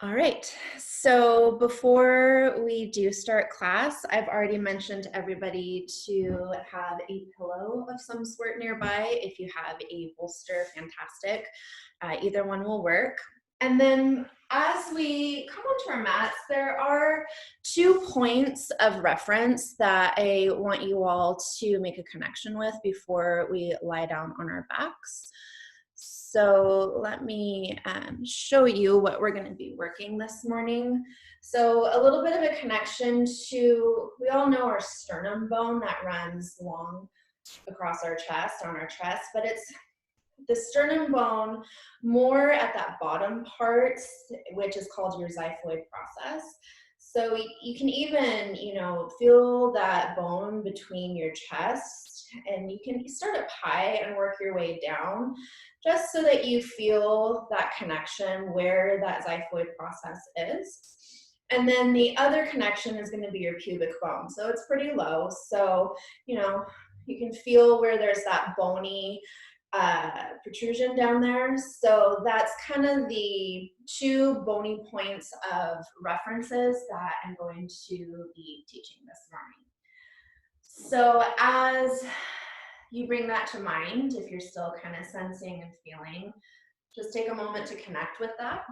All right, so before we do start class, I've already mentioned to everybody to have a pillow of some sort nearby. If you have a bolster, fantastic. Either one will work. And then as we come onto our mats, there are 2 points of reference that I want you all to make a connection with before we lie down on our backs. So let me show you what we're going to be working this morning. So a little bit of a connection to, we all know our sternum bone that runs long across our chest, on our chest, but it's the sternum bone more at that bottom part, which is called your xiphoid process. So you can even, feel that bone between your chest, and you can start up high and work your way down, just so that you feel that connection where that xiphoid process is. And then the other connection is going to be your pubic bone. So it's pretty low. So, you can feel where there's that bony protrusion down there. So that's kind of the 2 bony points of references that I'm going to be teaching this morning. So as you bring that to mind, if you're still kind of sensing and feeling, just take a moment to connect with that.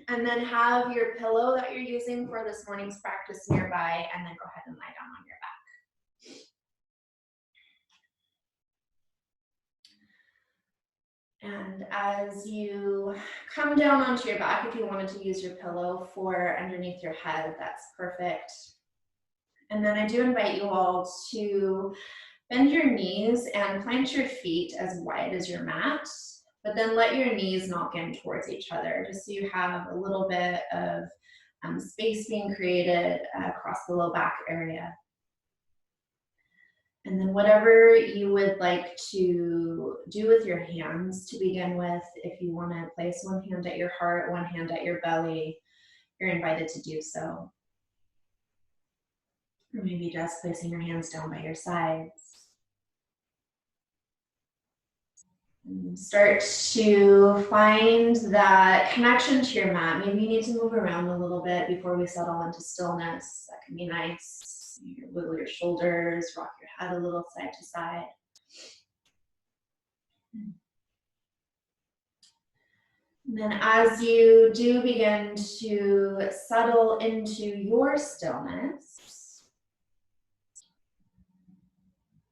And then have your pillow that you're using for this morning's practice nearby, and then go ahead and lie down on your back. And as you come down onto your back, if you wanted to use your pillow for underneath your head, that's perfect. And then I do invite you all to bend your knees and plant your feet as wide as your mat, but then let your knees knock in towards each other, just so you have a little bit of space being created across the low back area. And then whatever you would like to do with your hands to begin with, if you want to place one hand at your heart, one hand at your belly, you're invited to do so. Or maybe just placing your hands down by your sides. And start to find that connection to your mat. Maybe you need to move around a little bit before we settle into stillness. That can be nice. You wiggle your shoulders, rock your head a little side to side. And then as you do begin to settle into your stillness,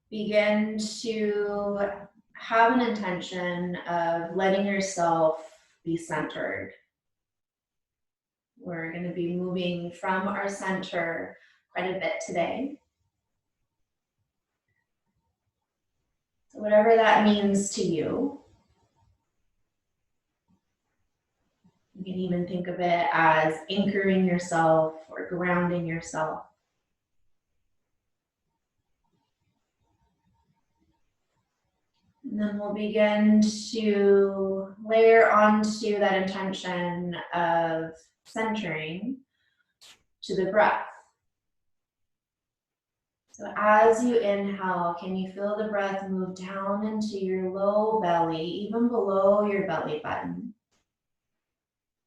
begin to have an intention of letting yourself be centered. We're going to be moving from our center quite a bit today. So whatever that means to you, you can even think of it as anchoring yourself or grounding yourself. And then we'll begin to layer onto that intention of centering to the breath. So as you inhale, can you feel the breath move down into your low belly, even below your belly button?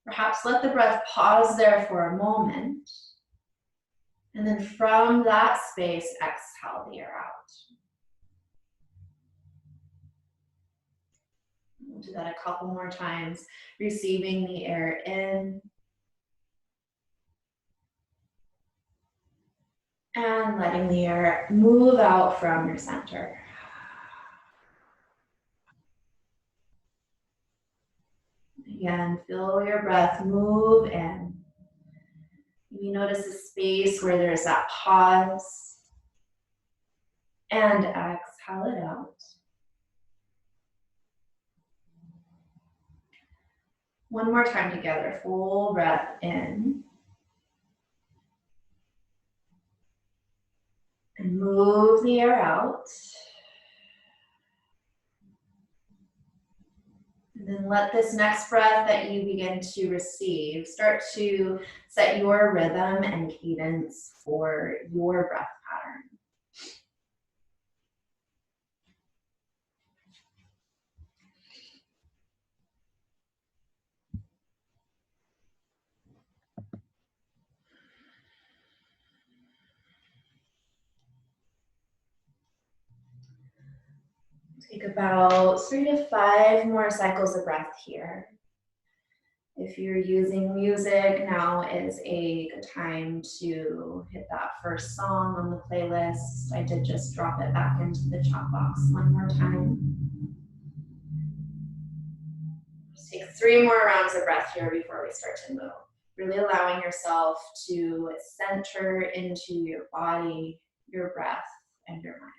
Perhaps let the breath pause there for a moment. And then from that space, exhale the air out. We'll do that a couple more times, receiving the air in. And letting the air move out from your center. Again, feel your breath move in. You notice a space where there's that pause. And exhale it out. One more time together, full breath in. And move the air out. And then let this next breath that you begin to receive start to set your rhythm and cadence for your breath pattern. Take about 3 to 5 more cycles of breath here. If you're using music, now is a good time to hit that first song on the playlist. I did just drop it back into the chat box one more time. Just take 3 more rounds of breath here before we start to move. Really allowing yourself to center into your body, your breath, and your mind.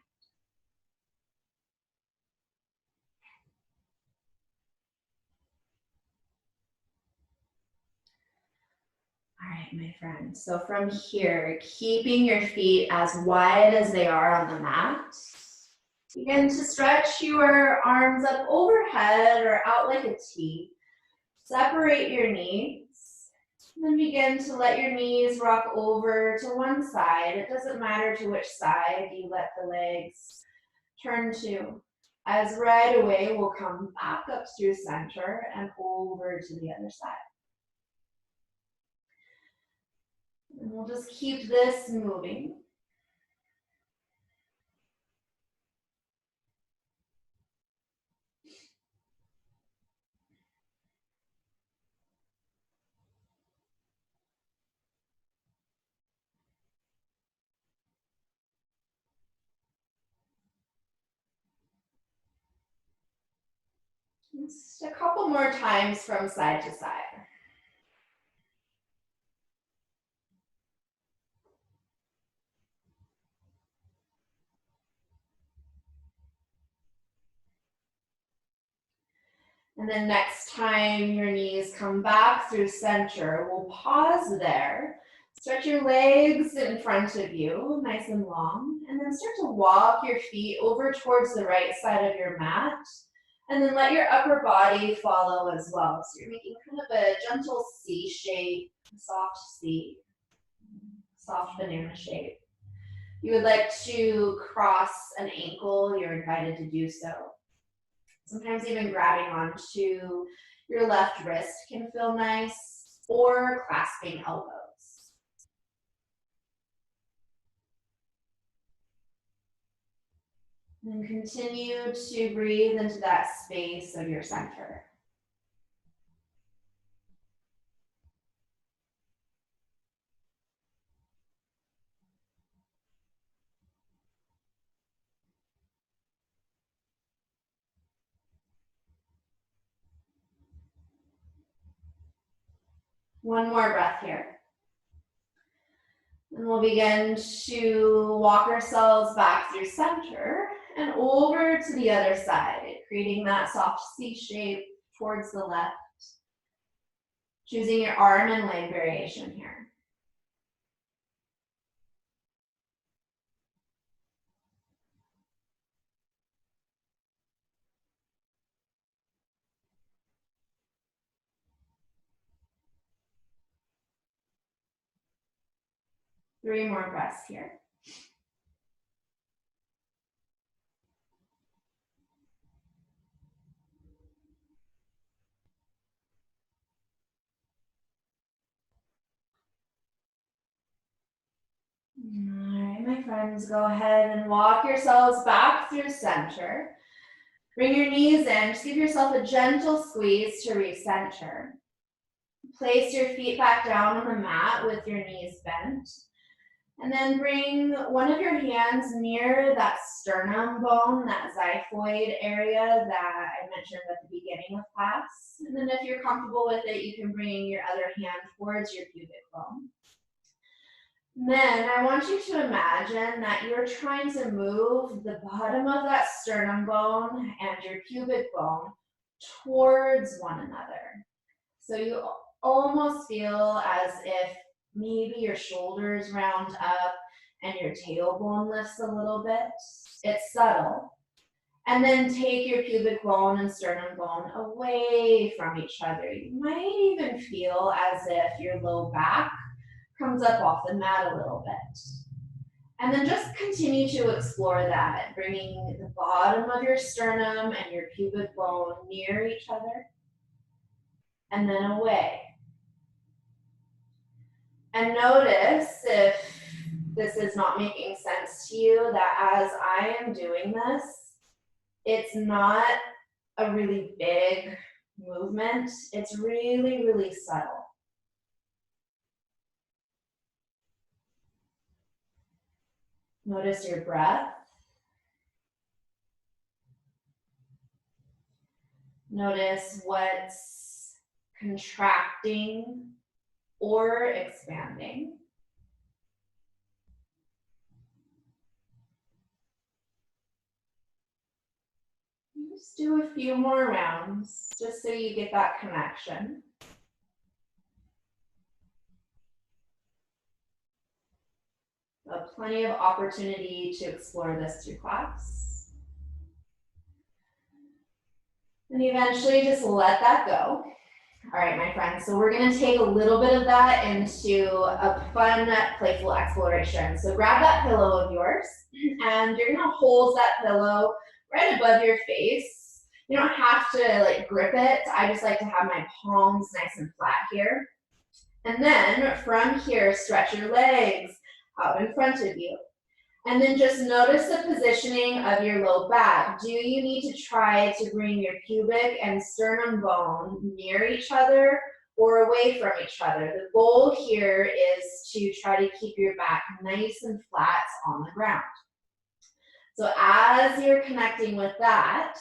All right, my friends. So from here, keeping your feet as wide as they are on the mat, begin to stretch your arms up overhead or out like a T. Separate your knees. Then begin to let your knees rock over to one side. It doesn't matter to which side you let the legs turn to, as right away we'll come back up through center and over to the other side. And we'll just keep this moving. Just a couple more times from side to side. And then next time your knees come back through center, we'll pause there. Stretch your legs in front of you, nice and long, and then start to walk your feet over towards the right side of your mat. And then let your upper body follow as well. So you're making kind of a gentle C shape, soft C, soft banana shape. You would like to cross an ankle, you're invited to do so. Sometimes even grabbing onto your left wrist can feel nice, or clasping elbows. And continue to breathe into that space of your center. One more breath here. And we'll begin to walk ourselves back through center and over to the other side, creating that soft C shape towards the left. Choosing your arm and leg variation here. Three more breaths here. All right, my friends, go ahead and walk yourselves back through center. Bring your knees in. Just give yourself a gentle squeeze to recenter. Place your feet back down on the mat with your knees bent. And then bring one of your hands near that sternum bone, that xiphoid area that I mentioned at the beginning of class. And then if you're comfortable with it, you can bring your other hand towards your pubic bone. Then I want you to imagine that you're trying to move the bottom of that sternum bone and your pubic bone towards one another. So you almost feel as if maybe your shoulders round up and your tailbone lifts a little bit. It's subtle. And then take your pubic bone and sternum bone away from each other. You might even feel as if your low back comes up off the mat a little bit. And then just continue to explore that, bringing the bottom of your sternum and your pubic bone near each other, and then away. And notice if this is not making sense to you, that as I am doing this, It's not a really big movement. It's really, really subtle. Notice your breath. Notice what's contracting or expanding. Just do a few more rounds, just so you get that connection. Plenty of opportunity to explore this through class. And eventually just let that go. All right, my friends, so we're gonna take a little bit of that into a fun, playful exploration. So grab that pillow of yours, and you're gonna hold that pillow right above your face. You don't have to like grip it. I just like to have my palms nice and flat here. And then from here, stretch your legs out in front of you. And then just notice the positioning of your low back. Do you need to try to bring your pubic and sternum bone near each other or away from each other? The goal here is to try to keep your back nice and flat on the ground. So as you're connecting with that,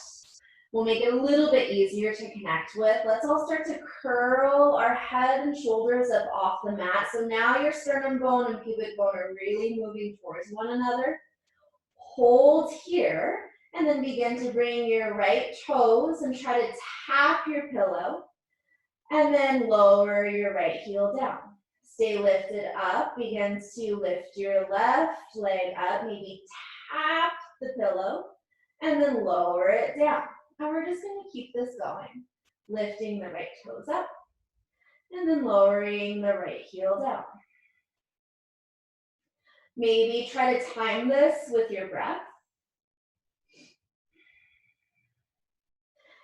we'll make it a little bit easier to connect with. Let's all start to curl our head and shoulders up off the mat. So now your sternum bone and pubic bone are really moving towards one another. Hold here, and then begin to bring your right toes and try to tap your pillow, and then lower your right heel down. Stay lifted up. Begin to lift your left leg up. Maybe tap the pillow, and then lower it down. And we're just going to keep this going, lifting the right toes up, and then lowering the right heel down. Maybe try to time this with your breath.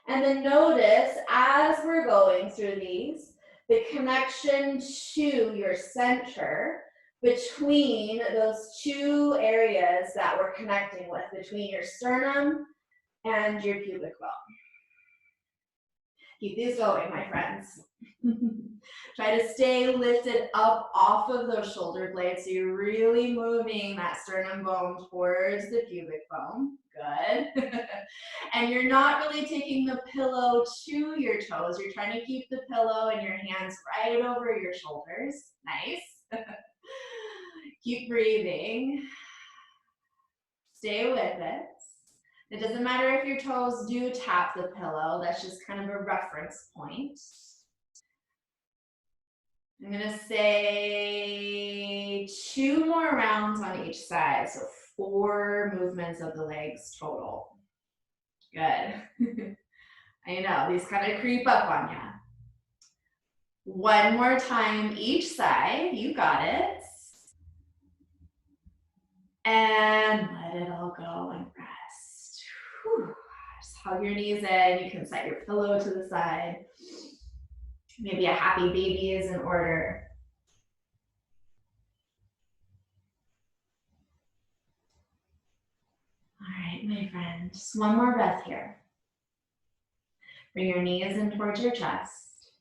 And then notice, as we're going through these, the connection to your center between those two areas that we're connecting with, between your sternum and your pubic bone. Keep these going, my friends. Try to stay lifted up off of those shoulder blades so you're really moving that sternum bone towards the pubic bone. Good. And you're not really taking the pillow to your toes. You're trying to keep the pillow and your hands right over your shoulders. Nice. Keep breathing. Stay with it. It doesn't matter if your toes do tap the pillow. That's just kind of a reference point. I'm going to say 2 more rounds on each side. So 4 movements of the legs total. Good. I know, these kind of creep up on you. 1 more time each side. You got it. And let it all go and rest. Whew. Just hug your knees in. You can set your pillow to the side. Maybe a happy baby is in order. All right, my friend, just 1 more breath here. Bring your knees in towards your chest.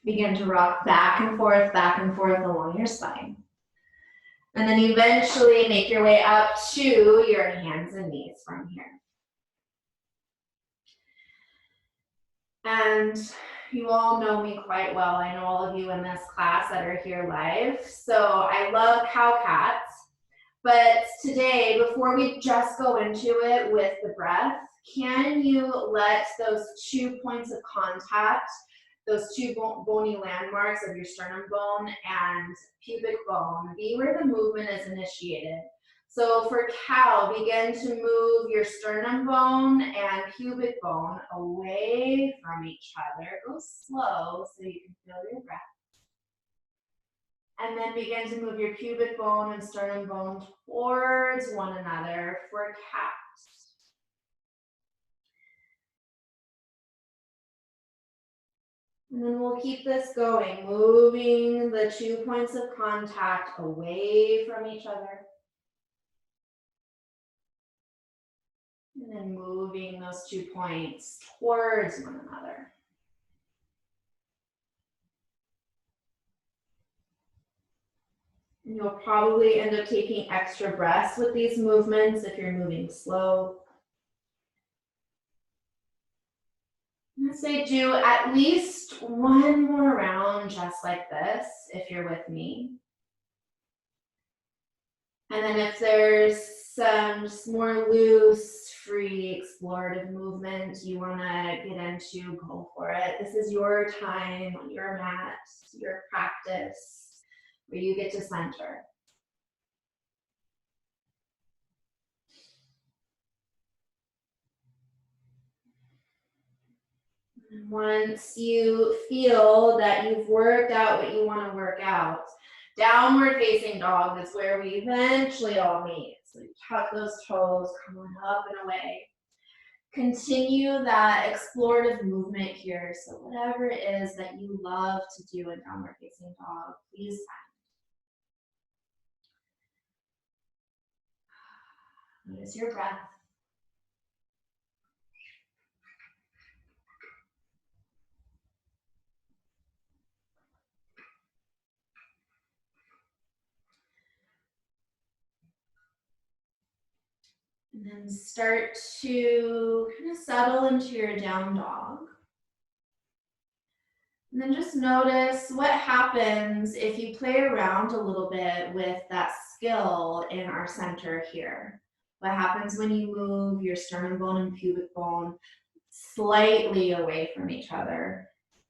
Begin to rock back and forth along your spine. And then eventually make your way up to your hands and knees from here. And you all know me quite well. I know all of you in this class that are here live. So I love cow cats. But today, before we just go into it with the breath, can you let those 2 points of contact, those 2 bony landmarks of your sternum bone and pubic bone, be where the movement is initiated? So for cow, begin to move your sternum bone and pubic bone away from each other. Go slow so you can feel your breath. And then begin to move your pubic bone and sternum bone towards one another for cat. And then we'll keep this going, moving the 2 points of contact away from each other. And then moving those 2 points towards one another. And you'll probably end up taking extra breaths with these movements if you're moving slow. I'm gonna say do at least one more round just like this if you're with me. And then if there's some just more loose, free, explorative movement you wanna get into, go for it. This is your time on your mat, your practice, where you get to center. Once you feel that you've worked out what you want to work out, downward facing dog is where we eventually all meet. So you tuck those toes, come on up and away. Continue that explorative movement here. So whatever it is that you love to do in downward facing dog, please find. Notice your breath. And then start to kind of settle into your down dog. And then just notice what happens if you play around a little bit with that skill in our center here. What happens when you move your sternum bone and pubic bone slightly away from each other?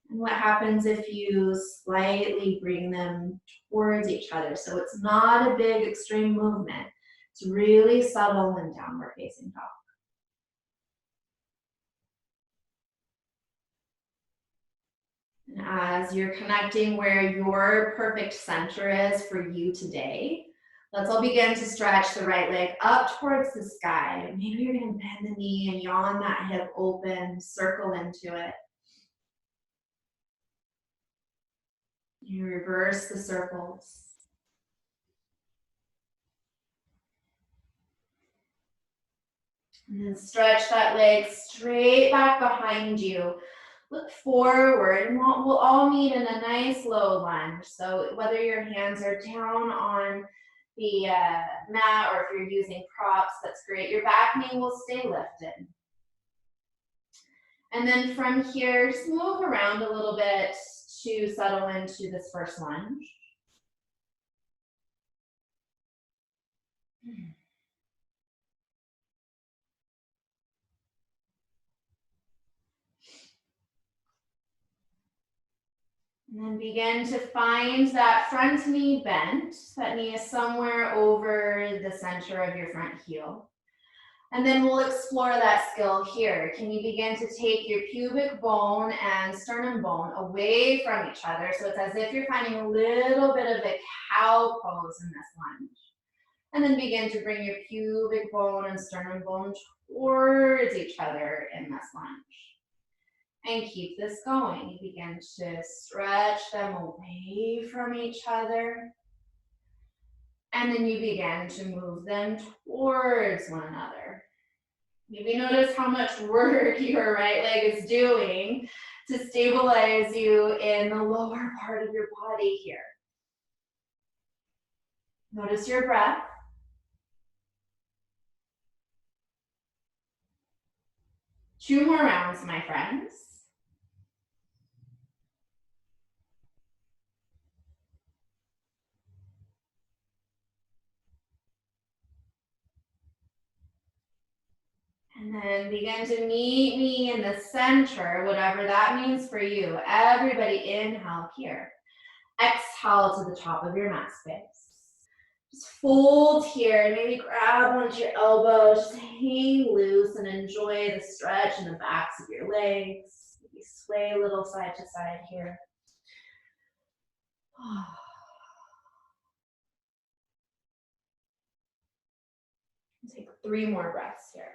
And what happens if you slightly bring them towards each other? So it's not a big extreme movement. It's really subtle and downward facing dog. And as you're connecting where your perfect center is for you today, let's all begin to stretch the right leg up towards the sky. Maybe you're going to bend the knee and yawn that hip open, circle into it. You reverse the circles. And then stretch that leg straight back behind you. Look forward, and we'll all meet in a nice low lunge. So whether your hands are down on the mat or if you're using props, that's great. Your back knee will stay lifted. And then from here, just move around a little bit to settle into this first lunge. And then begin to find that front knee bent. That knee is somewhere over the center of your front heel. And then we'll explore that skill here. Can you begin to take your pubic bone and sternum bone away from each other? So it's as if you're finding a little bit of a cow pose in this lunge. And then begin to bring your pubic bone and sternum bone towards each other in this lunge. And keep this going. You begin to stretch them away from each other. And then you begin to move them towards one another. Maybe notice how much work your right leg is doing to stabilize you in the lower part of your body here. Notice your breath. Two more rounds, my friends. And then begin to meet me in the center, whatever that means for you. Everybody inhale here. Exhale to the top of your mat space. Just fold here, maybe grab onto your elbows, just hang loose and enjoy the stretch in the backs of your legs. Maybe sway a little side to side here. Take 3 more breaths here.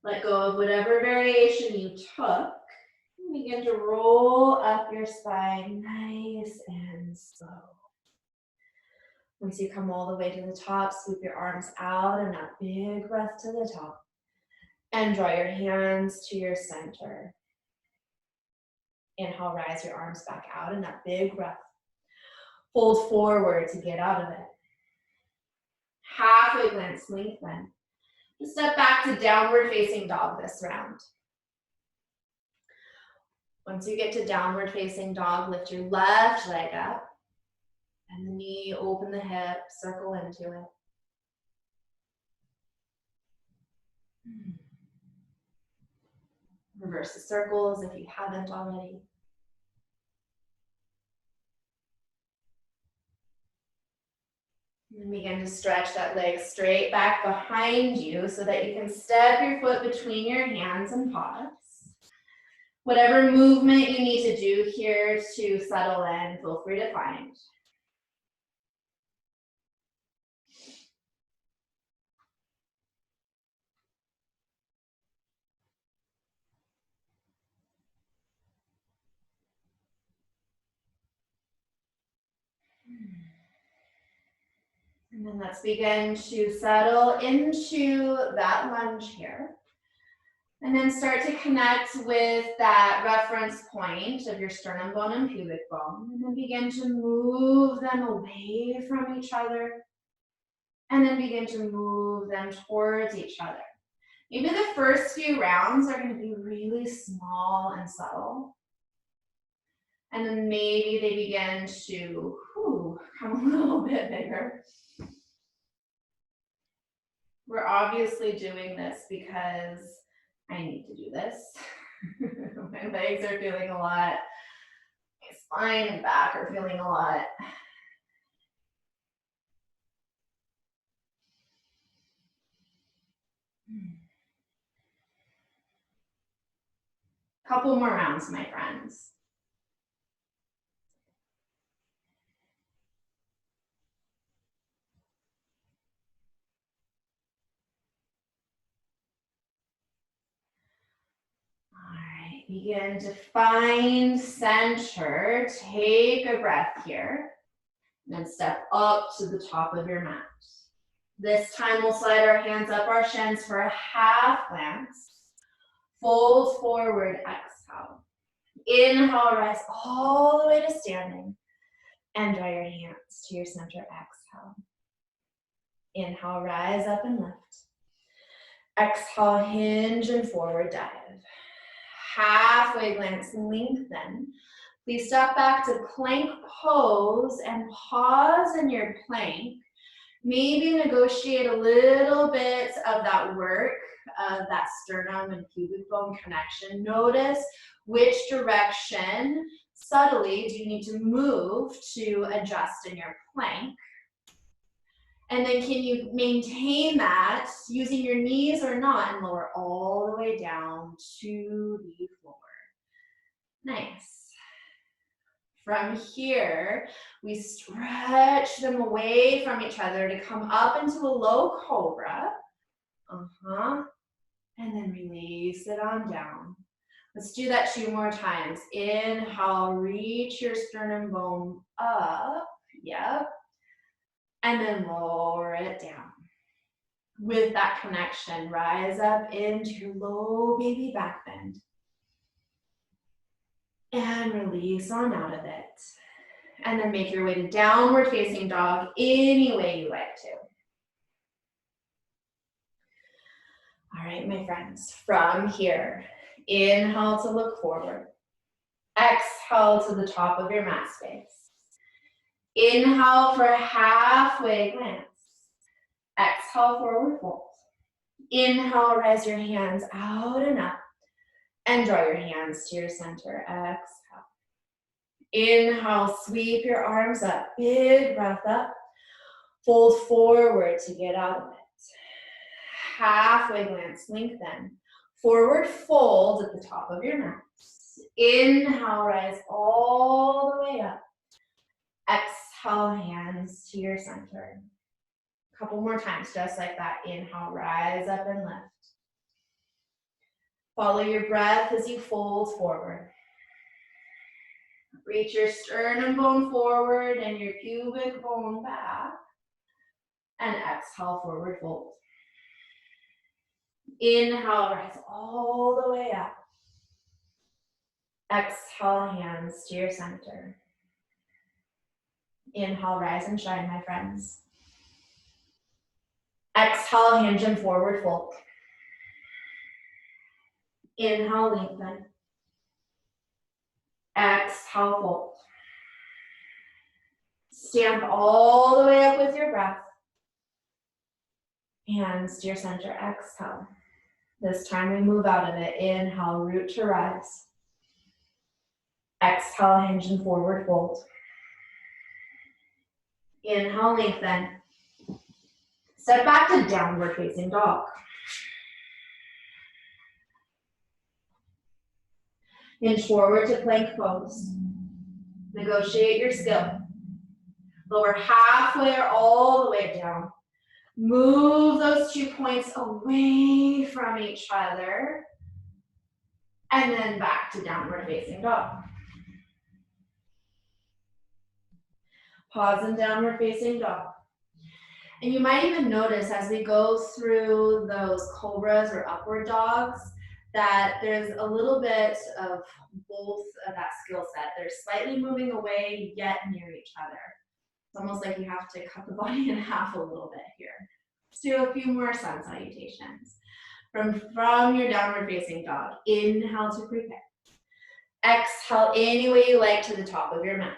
Let go of whatever variation you took. Begin to roll up your spine nice and slow. Once you come all the way to the top, sweep your arms out and up. Big breath to the top. And draw your hands to your center. Inhale, rise your arms back out and up. Big breath. Fold forward to get out of it. Halfway glance, lengthen. Just step back to downward facing dog this round. Once you get to downward facing dog, lift your left leg up. And the knee, open the hip, circle into it. Reverse the circles if you haven't already. And begin to stretch that leg straight back behind you so that you can step your foot between your hands and pause. Whatever movement you need to do here to settle in, feel free to find. And then let's begin to settle into that lunge here. And then start to connect with that reference point of your sternum bone and pubic bone. And then begin to move them away from each other. And then begin to move them towards each other. Maybe the first few rounds are going to be really small and subtle. And then maybe they begin to come a little bit bigger. We're obviously doing this because I need to do this. My legs are feeling a lot. My spine and back are feeling a lot. Couple more rounds, my friends. Begin to find center. Take a breath here. And then step up to the top of your mat. This time we'll slide our hands up our shins for a half glance. Fold forward, exhale. Inhale, rise all the way to standing. And draw your hands to your center, exhale. Inhale, rise up and lift. Exhale, hinge and forward dive. Halfway glance, lengthen. Please step back to plank pose and pause in your plank. Maybe negotiate a little bit of that work of that sternum and pubic bone connection. Notice which direction subtly do you need to move to adjust in your plank. And then can you maintain that using your knees or not and lower all the way down to the floor. Nice. From here, we stretch them away from each other to come up into a low cobra. And then release it on down. Let's do that 2 more times. Inhale, reach your sternum bone up. Yep. And then lower it down. With that connection, rise up into your low baby back bend. And release on out of it. And then make your way to downward facing dog any way you like to. All right, my friends, from here, inhale to look forward. Exhale to the top of your mat space. Inhale for a halfway glance. Exhale, forward fold. Inhale, rise your hands out and up. And draw your hands to your center. Exhale. Inhale, sweep your arms up. Big breath up. Fold forward to get out of it. Halfway glance, lengthen. Forward fold at the top of your mat. Inhale, rise all the way up. Exhale, hands to your center. A couple more times, just like that. Inhale, rise up and lift. Follow your breath as you fold forward. Reach your sternum bone forward and your pubic bone back. And exhale, forward fold. Inhale, rise all the way up. Exhale, hands to your center. Inhale, rise and shine, my friends. Exhale, hinge and forward fold. Inhale, lengthen. Exhale, fold. Stand all the way up with your breath. Hands to your center, exhale. This time we move out of it. Inhale, root to rise. Exhale, hinge and forward fold. Inhale, lengthen. Step back to downward facing dog. Hinge forward to plank pose. Negotiate your skill. Lower halfway or all the way down. Move those 2 points away from each other. And then back to downward facing dog. Pause in downward facing dog. And you might even notice as we go through those cobras or upward dogs that there's a little bit of both of that skill set. They're slightly moving away yet near each other. It's almost like you have to cut the body in half a little bit here. Let's do a few more sun salutations. From your downward facing dog, inhale to prepare. Exhale any way you like to the top of your mat.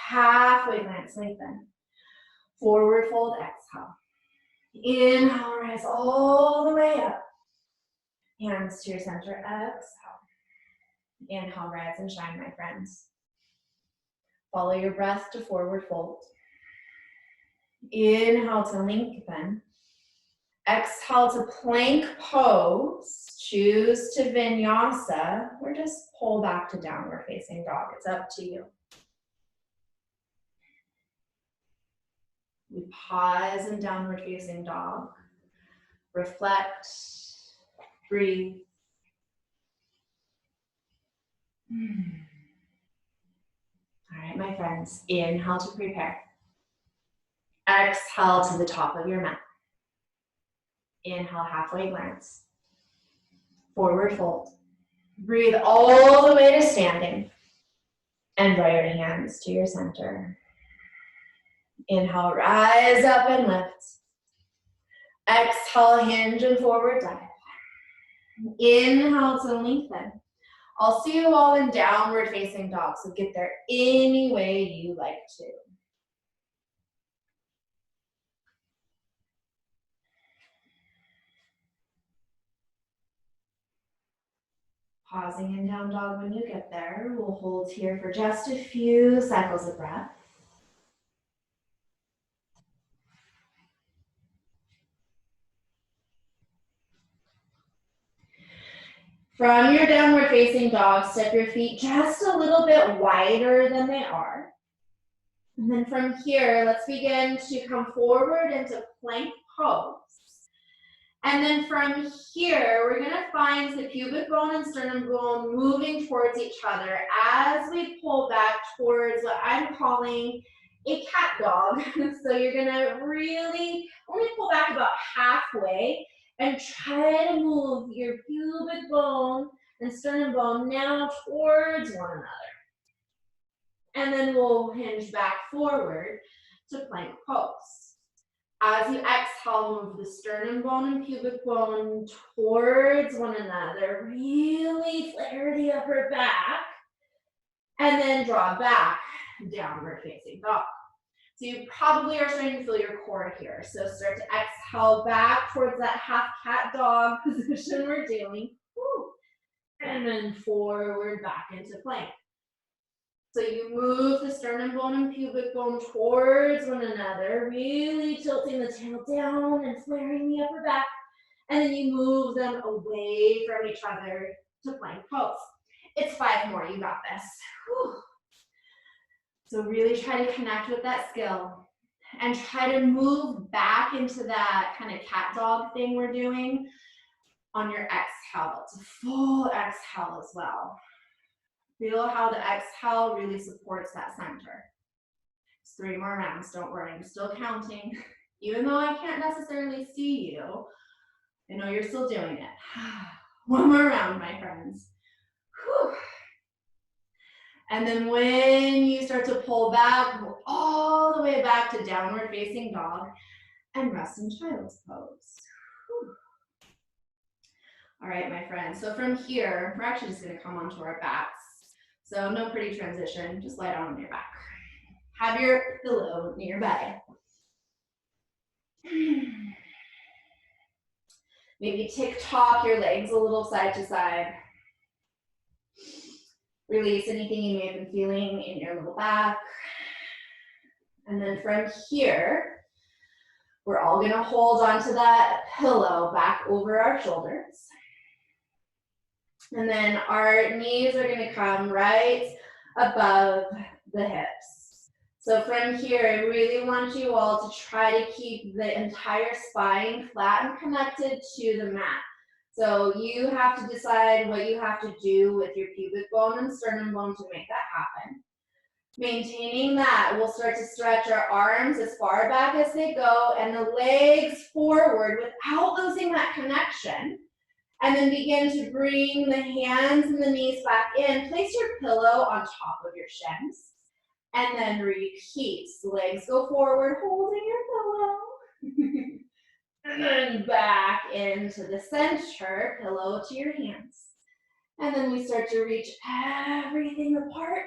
Halfway glance, lengthen. Forward fold, exhale. Inhale, rise all the way up. Hands to your center, exhale. Inhale, rise and shine, my friends. Follow your breath to forward fold. Inhale to lengthen. Exhale to plank pose. Choose to vinyasa or just pull back to downward facing dog. It's up to you. We pause in downward facing dog. Reflect. Breathe. All right, my friends. Inhale to prepare. Exhale to the top of your mat. Inhale, halfway glance. Forward fold. Breathe all the way to standing. And draw your hands to your center. Inhale, rise up and lift. Exhale, hinge and forward dive. Inhale to lengthen. I'll see you all in downward facing dog, so get there any way you like to. Pausing in down dog when you get there. We'll hold here for just a few cycles of breath. From your downward facing dog, step your feet just a little bit wider than they are. And then from here, let's begin to come forward into plank pose. And then from here, we're gonna find the pubic bone and sternum bone moving towards each other as we pull back towards what I'm calling a cat dog. So you're gonna really only pull back about halfway and try to move your pubic bone and sternum bone now towards one another. And then we'll hinge back forward to plank pose. As you exhale, move the sternum bone and pubic bone towards one another. Really flare the upper back. And then draw back, downward facing dog. So you probably are starting to feel your core here. So start to exhale back towards that half cat dog position we're doing. Woo. And then forward back into plank. So you move the sternum bone and pubic bone towards one another, really tilting the tail down and flaring the upper back. And then you move them away from each other to plank pose. It's 5 more, you got this. Whew. So really try to connect with that skill and try to move back into that kind of cat dog thing we're doing on your exhale. It's a full exhale as well. Feel how the exhale really supports that center. It's 3 more rounds, don't worry, I'm still counting. Even though I can't necessarily see you, I know you're still doing it. 1 more round, my friends. Whew. And then when you start to pull back, go all the way back to downward facing dog and rest in child's pose. Whew. All right, my friends, so from here, we're actually just gonna come onto our backs. So no pretty transition, just lie down on your back. Have your pillow nearby. Maybe tick-tock your legs a little side to side. Release anything you may have been feeling in your little back. And then from here, we're all gonna hold onto that pillow back over our shoulders. And then our knees are gonna come right above the hips. So from here, I really want you all to try to keep the entire spine flat and connected to the mat. So you have to decide what you have to do with your pubic bone and sternum bone to make that happen. Maintaining that, we'll start to stretch our arms as far back as they go and the legs forward without losing that connection. And then begin to bring the hands and the knees back in. Place your pillow on top of your shins. And then repeat. Legs go forward, holding your pillow. And then back into the center, pillow to your hands. And then we start to reach everything apart.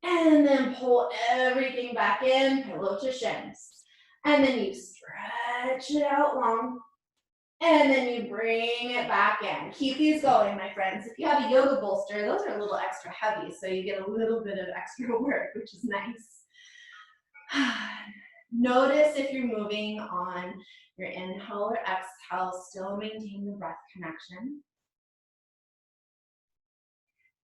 And then pull everything back in, pillow to shins. And then you stretch it out long. And then you bring it back in. Keep these going, my friends. If you have a yoga bolster, those are a little extra heavy, so you get a little bit of extra work, which is nice. Notice if you're moving on your inhale or exhale, still maintain the breath connection.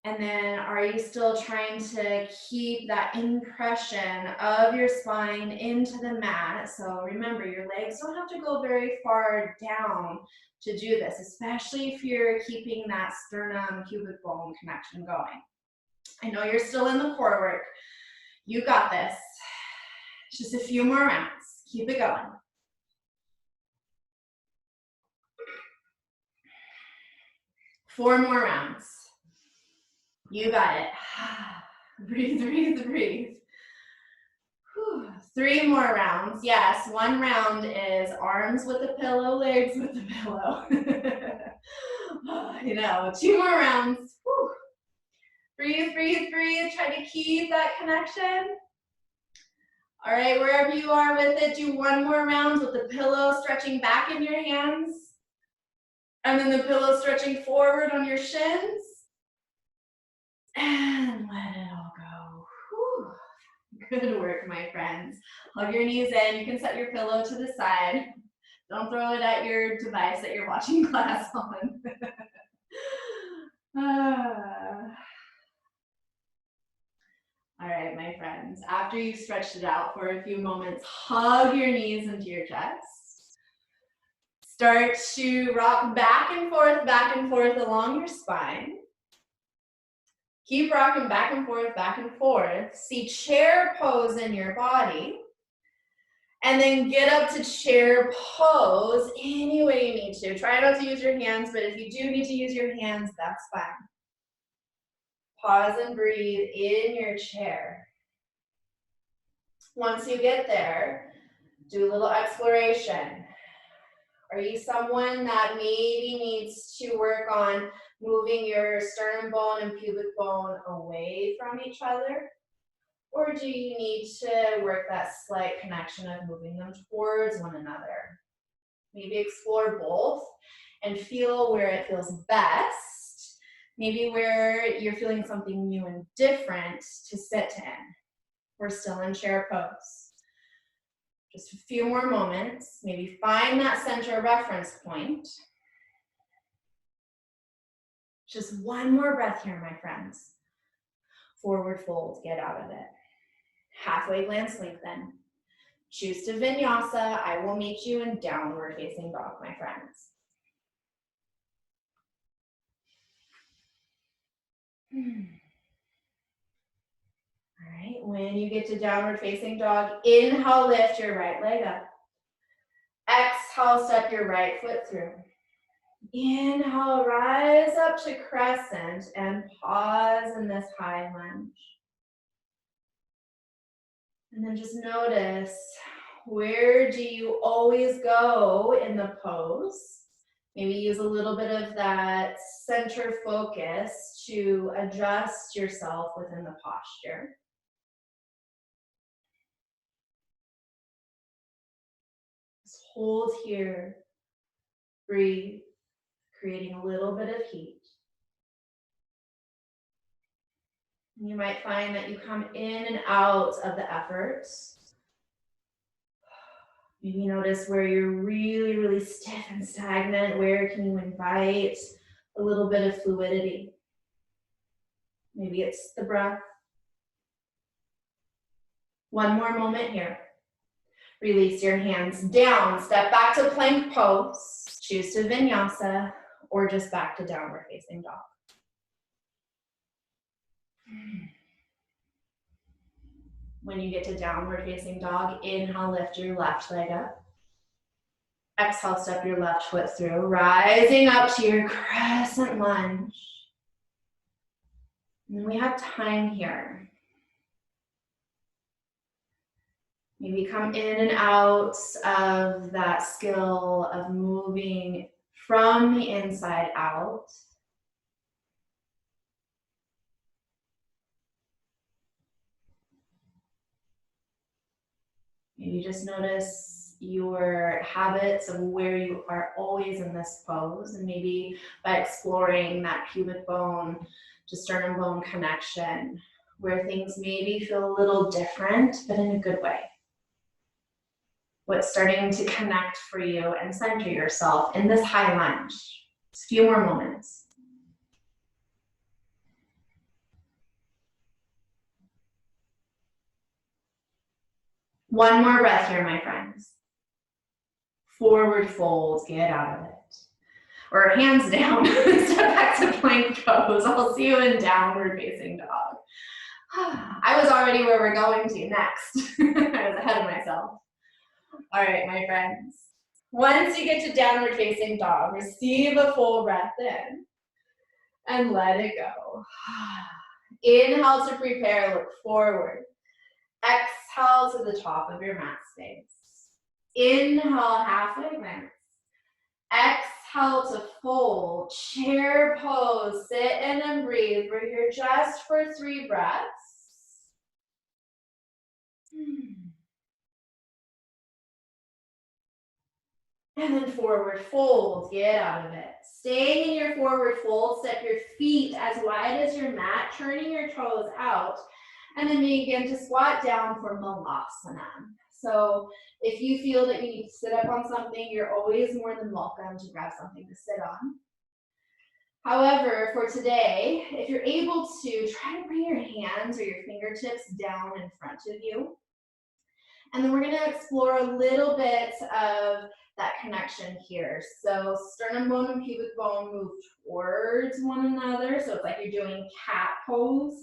And then are you still trying to keep that impression of your spine into the mat? So remember, your legs don't have to go very far down to do this, especially if you're keeping that sternum pubic bone connection going. I know you're still in the core work. You got this. Just a few more rounds. Keep it going. Four more rounds. You got it. Breathe, breathe, breathe. Whew. 3 more rounds. Yes, 1 round is arms with the pillow, legs with the pillow. You know, 2 more rounds. Whew. Breathe, breathe, breathe. Try to keep that connection. All right, wherever you are with it, do 1 more round with the pillow stretching back in your hands. And then the pillow stretching forward on your shins. And let it all go. Whew. Good work, my friends. Hug your knees in. You can set your pillow to the side. Don't throw it at your device that you're watching class on. All right, my friends. After you've stretched it out for a few moments, hug your knees into your chest. Start to rock back and forth along your spine. Keep rocking back and forth. See chair pose in your body. And then get up to chair pose any way you need to. Try not to use your hands, but if you do need to use your hands, that's fine. Pause and breathe in your chair. Once you get there, do a little exploration. Are you someone that maybe needs to work on moving your sternum bone and pubic bone away from each other? Or do you need to work that slight connection of moving them towards one another? Maybe explore both and feel where it feels best. Maybe where you're feeling something new and different to sit in. We're still in chair pose. Just a few more moments. Maybe find that center reference point. Just 1 more breath here, my friends. Forward fold, get out of it. Halfway glance lengthen. Choose to vinyasa. I will meet you in downward facing dog, my friends. When you get to downward facing dog, inhale, lift your right leg up. Exhale, step your right foot through. Inhale, rise up to crescent and pause in this high lunge. And then just notice, where do you always go in the pose? Maybe use a little bit of that center focus to adjust yourself within the posture. Just hold here, breathe, creating a little bit of heat. You might find that you come in and out of the effort. Maybe notice where you're really, really stiff and stagnant. Where can you invite a little bit of fluidity? Maybe it's the breath. One more moment here. Release your hands down. Step back to plank pose. Choose to vinyasa or just back to downward facing dog. When you get to downward facing dog, inhale, lift your left leg up. Exhale, step your left foot through, rising up to your crescent lunge. And we have time here. Maybe come in and out of that skill of moving from the inside out. Maybe just notice your habits of where you are always in this pose, and maybe by exploring that pubic bone to sternum bone connection, where things maybe feel a little different, but in a good way. What's starting to connect for you and center yourself in this high lunge. Just a few more moments. One more breath here, my friends. Forward fold, get out of it. Or hands down, step back to plank pose. I'll see you in downward facing dog. I was already where we're going to next. I was ahead of myself. All right, my friends. Once you get to downward facing dog, receive a full breath in and let it go. Inhale to prepare, look forward. Exhale to the top of your mat space. Inhale, halfway glance. Exhale to fold, chair pose, sit in and breathe. We're here just for 3 breaths. And then forward fold, get out of it. Staying in your forward fold, step your feet as wide as your mat, turning your toes out. And then begin to squat down for Malasana. So if you feel that you need to sit up on something, you're always more than welcome to grab something to sit on. However, for today, if you're able to, try to bring your hands or your fingertips down in front of you. And then we're going to explore a little bit of that connection here. So sternum bone and pubic bone move towards one another. So it's like you're doing cat pose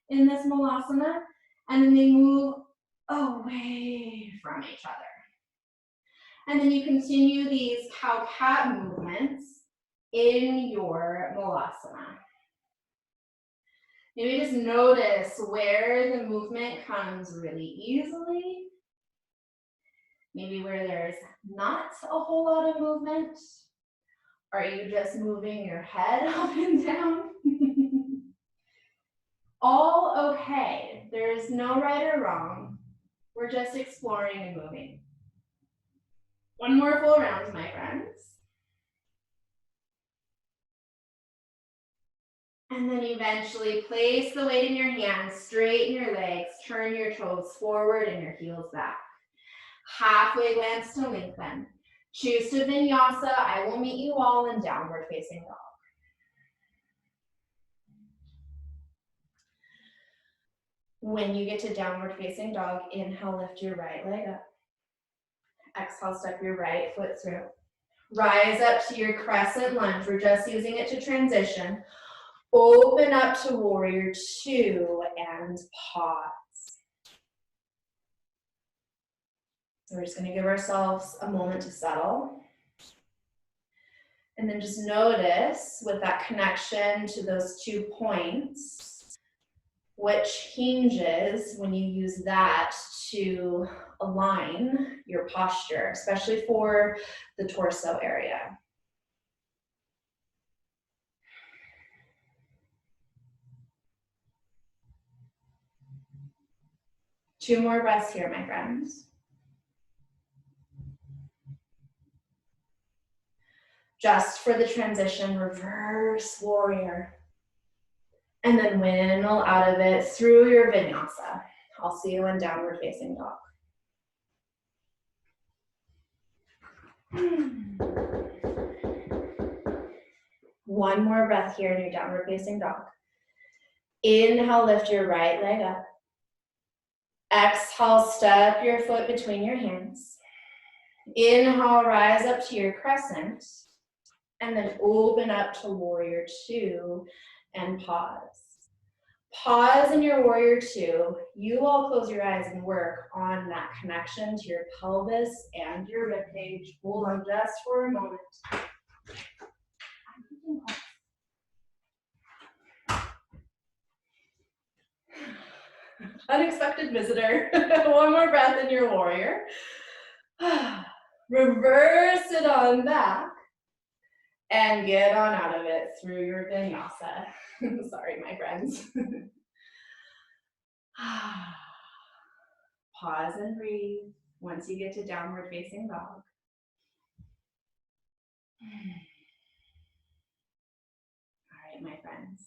in this Malasana. And then they move away from each other. And then you continue these cow-cat movements in your Malasana. Maybe just notice where the movement comes really easily. Maybe where there's not a whole lot of movement. Are you just moving your head up and down? All okay. There is no right or wrong. We're just exploring and moving. One more full round, my friends. And then eventually place the weight in your hands, straighten your legs, turn your toes forward and your heels back. Halfway glance to lengthen. Choose to vinyasa. I will meet you all in downward facing dog. When you get to downward facing dog, inhale, lift your right leg up. Exhale, step your right foot through. Rise up to your crescent lunge. We're just using it to transition. Open up to warrior 2 and pause. So we're just going to give ourselves a moment to settle. And then just notice with that connection to those 2 points, what changes when you use that to align your posture, especially for the torso area. Two more breaths here, my friends. Just for the transition, reverse warrior. And then windmill out of it through your vinyasa. I'll see you in downward facing dog. One more breath here in your downward facing dog. Inhale, lift your right leg up. Exhale, step your foot between your hands. Inhale, rise up to your crescent. And then open up to warrior 2 and pause. Pause in your warrior 2. You all close your eyes and work on that connection to your pelvis and your ribcage. Hold on just for a moment. Unexpected visitor. One more breath in your warrior. Reverse it on back. And get on out of it through your vinyasa. Sorry, my friends. Pause and breathe once you get to downward facing dog. All right, my friends.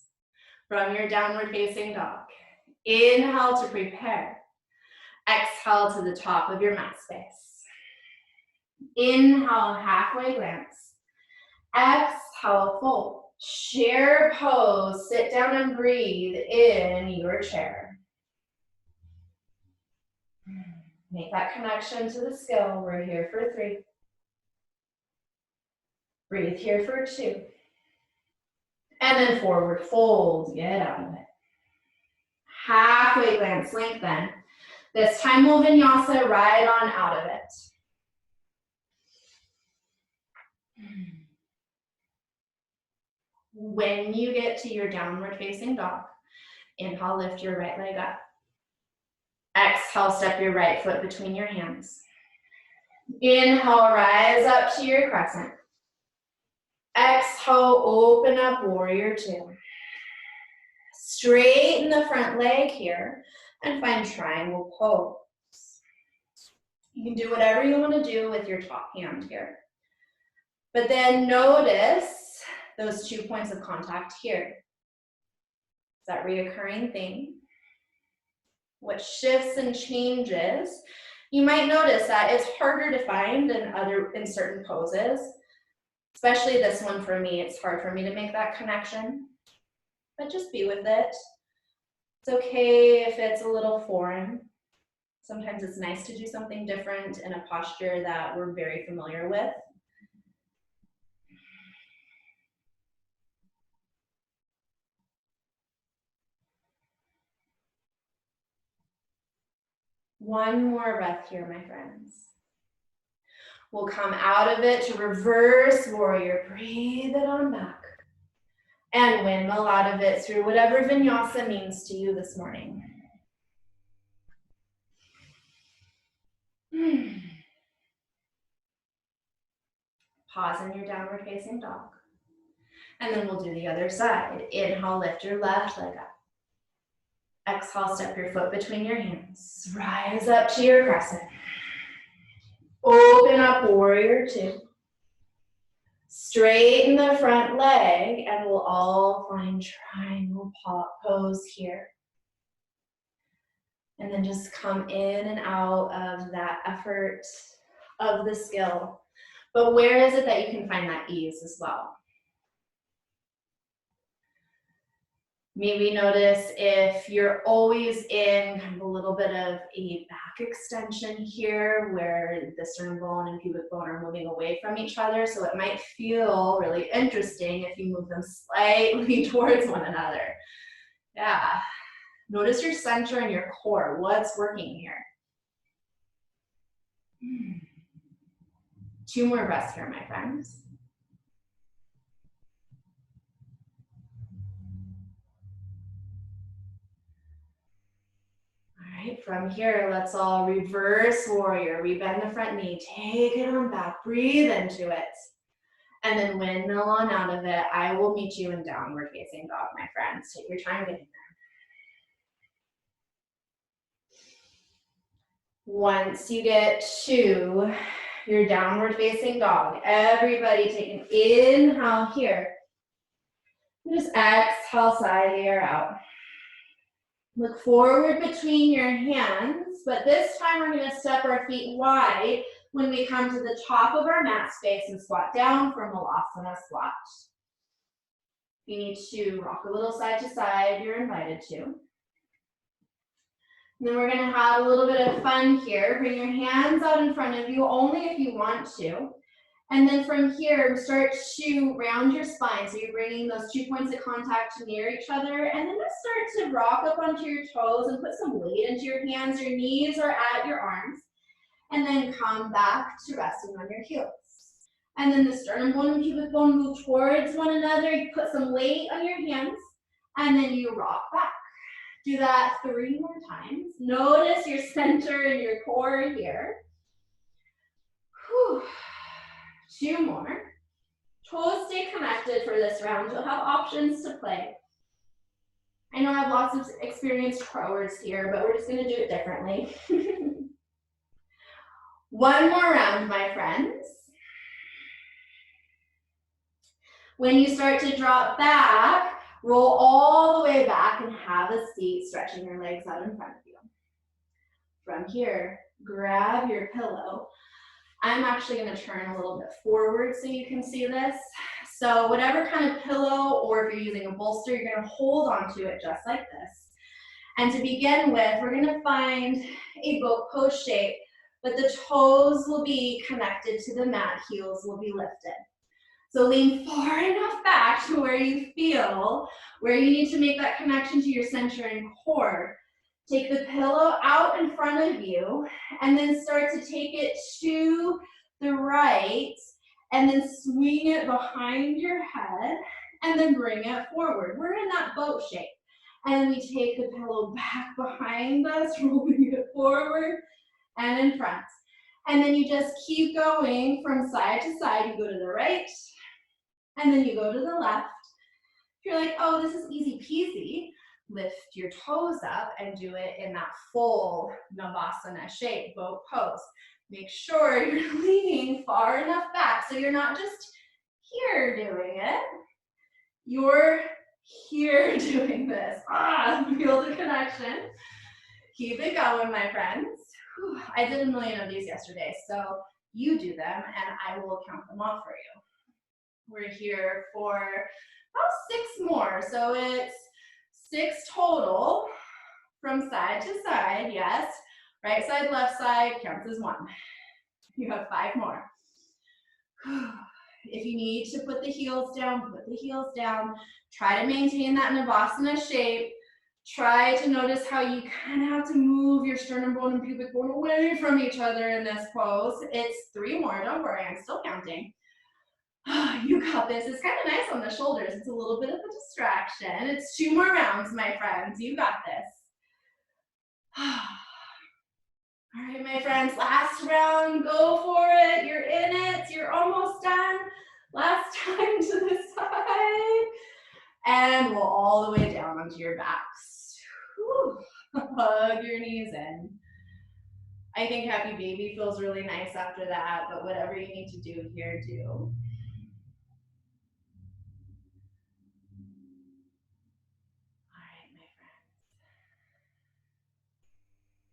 From your downward facing dog, inhale to prepare. Exhale to the top of your mat space. Inhale, halfway glance. Exhale, fold. Chair pose, sit down and breathe in your chair. Make that connection to the skill. We're here for 3. Breathe here for 2. And then forward fold, get out of it. Halfway glance, lengthen. This time we'll vinyasa right on out of it. When you get to your downward facing dog, inhale, lift your right leg up. Exhale, step your right foot between your hands. Inhale, rise up to your crescent. Exhale, open up, warrior 2. Straighten the front leg here and find triangle pose. You can do whatever you want to do with your top hand here. But then notice those 2 points of contact here. Is that reoccurring thing? What shifts and changes? You might notice that it's harder to find in certain poses, especially this one for me. It's hard for me to make that connection, but just be with it. It's okay if it's a little foreign. Sometimes it's nice to do something different in a posture that we're very familiar with. One more breath here, my friends. We'll come out of it to reverse warrior. Breathe it on back. And windmill out of it through whatever vinyasa means to you this morning. Pause in your downward facing dog. And then we'll do the other side. Inhale, lift your left leg up. Exhale, step your foot between your hands. Rise up to your crescent. Open up, warrior 2. Straighten the front leg, and we'll all find triangle pose here. And then just come in and out of that effort of the skill. But where is it that you can find that ease as well? Maybe notice if you're always in kind of a little bit of a back extension here where the sternum bone and pubic bone are moving away from each other. So it might feel really interesting if you move them slightly towards one another. Yeah. Notice your center and your core. What's working here? 2 more breaths here, my friends. All right, from here, let's all reverse warrior. Rebend the front knee, take it on back, breathe into it. And then windmill on out of it. I will meet you in downward facing dog, my friends. Take your time getting there. Once you get to your downward facing dog, everybody take an inhale here. Just exhale, sigh the air out. Look forward between your hands, but this time we're going to step our feet wide when we come to the top of our mat space and squat down for Malasana squat. If you need to rock a little side to side, you're invited to. And then we're going to have a little bit of fun here. Bring your hands out in front of you, only if you want to. And then from here, start to round your spine. So you're bringing those 2 points of contact near each other. And then just start to rock up onto your toes and put some weight into your hands. Your knees are at your arms. And then come back to resting on your heels. And then the sternum bone and pubic bone move towards one another. You put some weight on your hands. And then you rock back. Do that 3 more times. Notice your center and your core here. Whew. 2 more. Toes stay connected for this round. You'll have options to play. I know I have lots of experienced crowers here, but we're just going to do it differently. 1 more round, my friends. When you start to drop back, roll all the way back and have a seat, stretching your legs out in front of you. From here, grab your pillow. I'm actually going to turn a little bit forward so you can see this. So whatever kind of pillow, or if you're using a bolster, you're going to hold onto it just like this. And to begin with, we're going to find a boat pose shape, but the toes will be connected to the mat, heels will be lifted. So lean far enough back to where you feel, where you need to make that connection to your center and core. Take the pillow out in front of you, and then start to take it to the right, and then swing it behind your head, and then bring it forward. We're in that boat shape. And we take the pillow back behind us, rolling it forward and in front. And then you just keep going from side to side. You go to the right, and then you go to the left. If you're like, oh, this is easy peasy, lift your toes up and do it in that full Shavasana shape, boat pose. Make sure you're leaning far enough back so you're not just here doing it. You're here doing this. Feel the connection. Keep it going, my friends. Whew, I did a million of these yesterday, so you do them and I will count them off for you. We're here for about 6 more, so it's 6 total from side to side, yes. Right side, left side counts as 1. You have 5 more. If you need to put the heels down, put the heels down. Try to maintain that Navasana shape. Try to notice how you kind of have to move your sternum bone and pubic bone away from each other in this pose. It's 3 more, don't worry, I'm still counting. You got this. It's kind of nice on the shoulders. It's a little bit of a distraction. It's 2 more rounds, my friends. You got this. All right, my friends, last round. Go for it. You're in it. You're almost done. Last time to the side. And we'll all the way down onto your backs. Whew. Hug your knees in. I think happy baby feels really nice after that, but whatever you need to do here, do.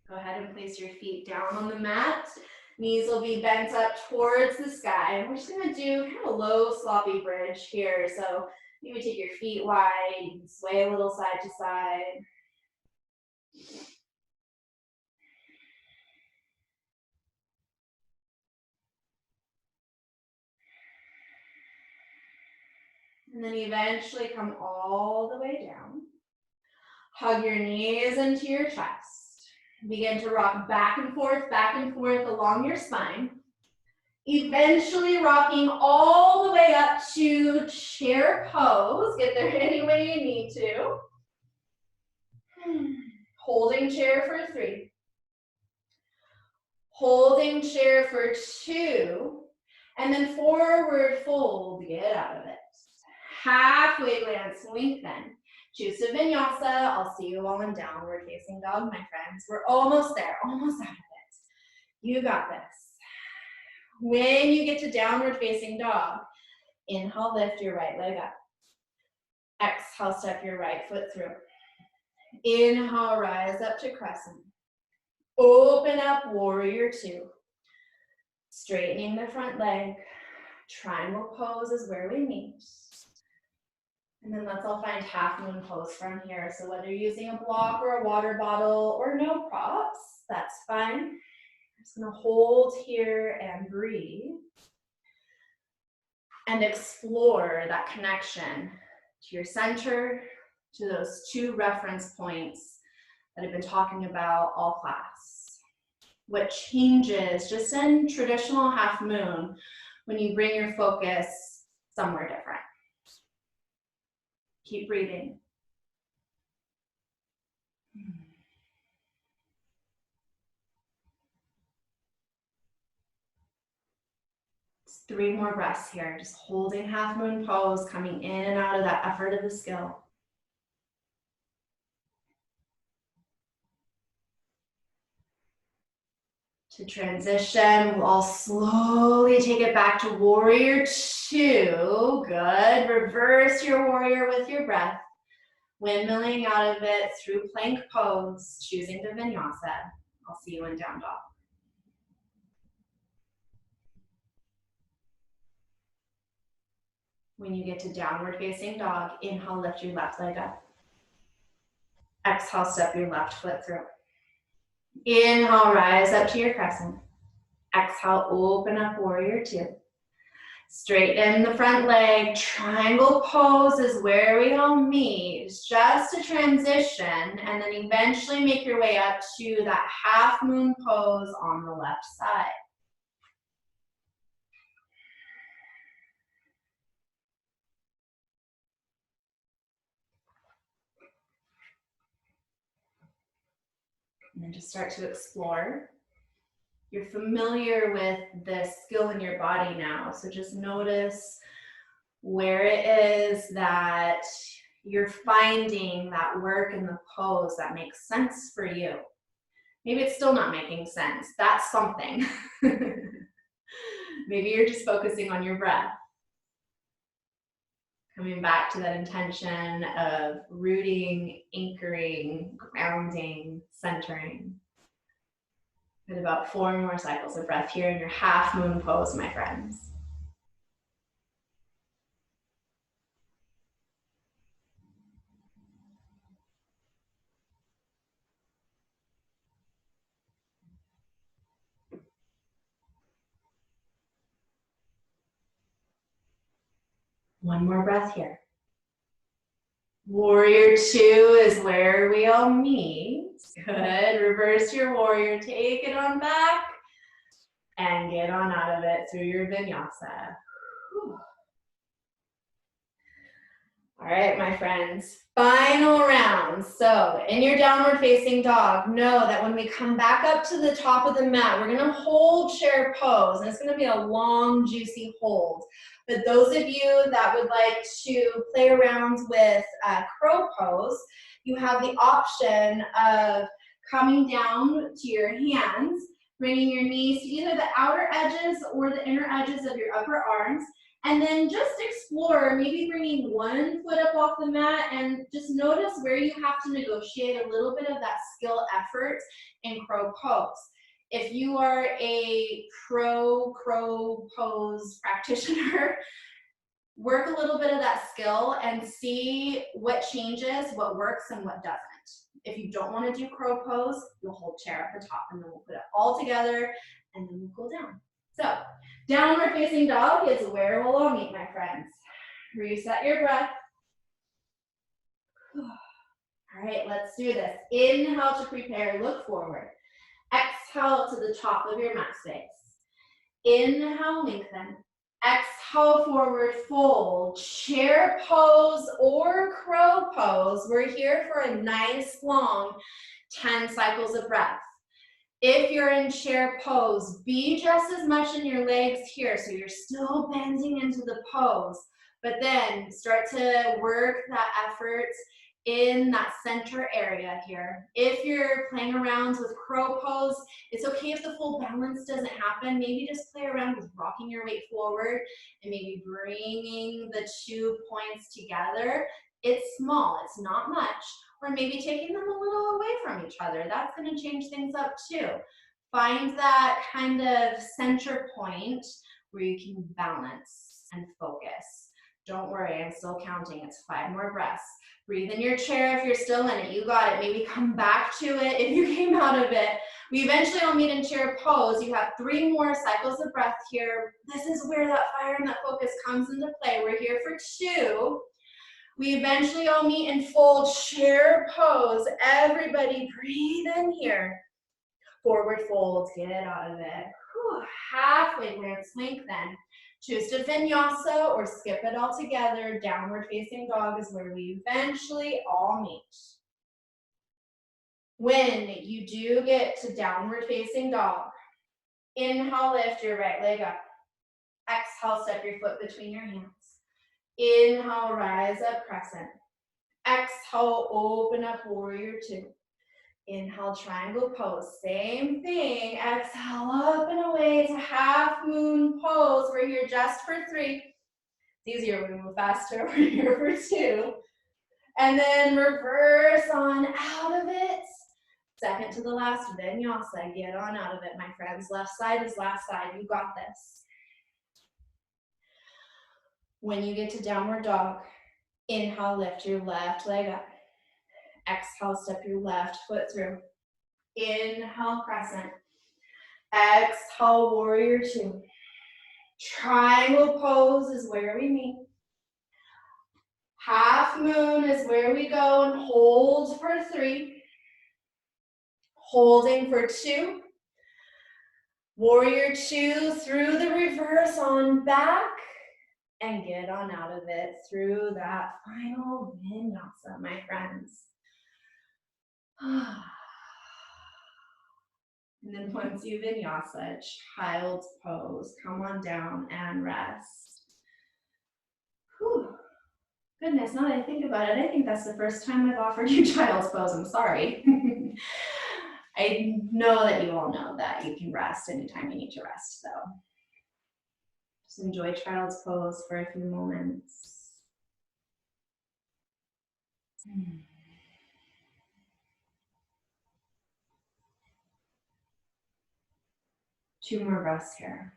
Go ahead and place your feet down on the mat. Knees will be bent up towards the sky. And we're just gonna do kind of a low sloppy bridge here. So maybe take your feet wide, you can sway a little side to side. And then eventually come all the way down. Hug your knees into your chest. Begin to rock back and forth along your spine. Eventually rocking all the way up to chair pose. Get there any way you need to. Holding chair for 3. Holding chair for 2. And then forward fold, get out of it. Halfway glance, lengthen. Choose to vinyasa. I'll see you all in downward facing dog, my friends. We're almost there, almost out of it. You got this. When you get to downward facing dog, inhale, lift your right leg up. Exhale, step your right foot through. Inhale, rise up to crescent. Open up, warrior 2. Straightening the front leg. Triangle pose is where we meet. And then let's all find half moon pose from here. So whether you're using a block or a water bottle or no props, that's fine. I'm just gonna hold here and breathe. And explore that connection to your center, to those 2 reference points that I've been talking about all class. What changes just in traditional half moon when you bring your focus somewhere different. Keep breathing. Just 3 more breaths here, just holding half moon pose, coming in and out of that effort of the skill. To transition, we'll all slowly take it back to warrior 2. Good. Reverse your warrior with your breath. Windmilling out of it through plank pose, choosing to vinyasa. I'll see you in down dog. When you get to downward facing dog, inhale, lift your left leg up. Exhale, step your left foot through. Inhale, rise up to your crescent. Exhale, open up, warrior 2. Straighten the front leg. Triangle pose is where we all meet. It's just a transition, and then eventually make your way up to that half moon pose on the left side. And then just start to explore. You're familiar with this skill in your body now, so just notice where it is that you're finding that work in the pose that makes sense for you. Maybe it's still not making sense. That's something. Maybe you're just focusing on your breath. Coming back to that intention of rooting, anchoring, grounding, centering. And about 4 more cycles of breath here in your half moon pose, my friends. One more breath here. Warrior 2 is where we all meet. Good. Reverse your warrior. Take it on back and get on out of it through your vinyasa. Whew. All right, my friends, final round. So in your downward facing dog, know that when we come back up to the top of the mat, we're gonna hold chair pose, and it's gonna be a long, juicy hold. But those of you that would like to play around with crow pose, you have the option of coming down to your hands, bringing your knees to either the outer edges or the inner edges of your upper arms, and then just explore, maybe bringing one foot up off the mat and just notice where you have to negotiate a little bit of that skill effort in crow pose. If you are a crow pose practitioner, work a little bit of that skill and see what changes, what works, and what doesn't. If you don't want to do crow pose, you'll hold chair at the top, and then we'll put it all together, and then we'll cool down. So, downward facing dog is where we'll all meet, my friends. Reset your breath. All right, let's do this. Inhale to prepare, look forward. Exhale to the top of your mat space. Inhale, lengthen. Exhale, forward fold. Chair pose or crow pose. We're here for a nice long 10 cycles of breath. If you're in chair pose, be just as much in your legs here, so you're still bending into the pose, but then start to work that effort in that center area here. If you're playing around with crow pose, it's okay if the full balance doesn't happen. Maybe just play around with rocking your weight forward and maybe bringing the 2 points together. It's small, it's not much. Or maybe taking them a little away from each other. That's going to change things up too. Find that kind of center point where you can balance and focus. Don't worry, I'm still counting. It's 5 more breaths. Breathe in your chair if you're still in it. You got it. Maybe come back to it if you came out of it. We eventually all meet in chair pose. You have 3 more cycles of breath here. This is where that fire and that focus comes into play. We're here for 2. We eventually all meet in full chair pose. Everybody breathe in here. Forward fold, get out of it. Whew. Halfway lift, lengthen. Choose to vinyasa or skip it all together. Downward facing dog is where we eventually all meet. When you do get to downward facing dog, inhale, lift your right leg up. Exhale, step your foot between your hands. Inhale, rise up, crescent. Exhale, open up, warrior 2. Inhale, triangle pose. Same thing. Exhale, up and away to half moon pose. We're here just for 3. It's easier when we move faster. We're here for 2. And then reverse on out of it. Second to the last, vinyasa. Get on out of it, my friends. Left side is last side. You got this. When you get to downward dog, inhale, lift your left leg up. Exhale, step your left foot through. Inhale, crescent. Exhale, warrior 2. Triangle pose is where we meet. Half moon is where we go and hold for 3. Holding for 2. Warrior 2 through the reverse on back. And get on out of it through that final vinyasa, my friends. And then once you vinyasa, child's pose. Come on down and rest. Whew. Goodness, now that I think about it, I think that's the first time I've offered you child's pose. I'm sorry. I know that you all know that you can rest anytime you need to rest, though. Just enjoy child's pose for a few moments. 2 more breaths here.